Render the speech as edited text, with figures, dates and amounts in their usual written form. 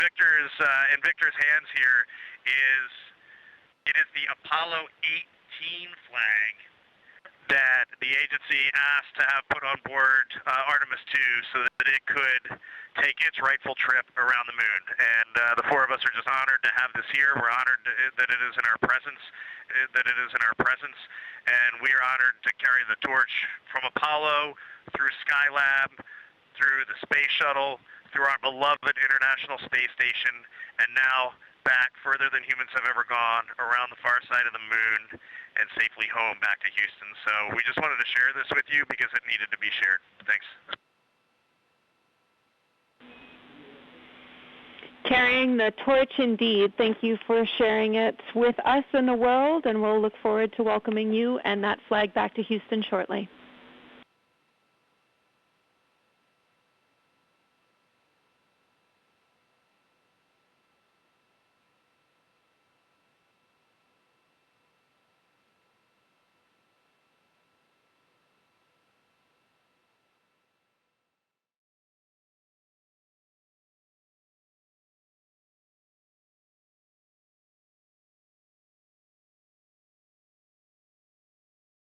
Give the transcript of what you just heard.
Victor's hands here it is the Apollo 18 flag that the agency asked to have put on board Artemis II so that it could take its rightful trip around the moon. And the four of us are just honored to have this here. We're honored that it is in our presence, and we are honored to carry the torch from Apollo through Skylab, through the space shuttle, through our beloved International Space Station, and now back further than humans have ever gone, around the far side of the moon, and safely home back to Houston. So we just wanted to share this with you because it needed to be shared. Thanks. Carrying the torch indeed. Thank you for sharing it with us and the world, and we'll look forward to welcoming you and that flag back to Houston shortly.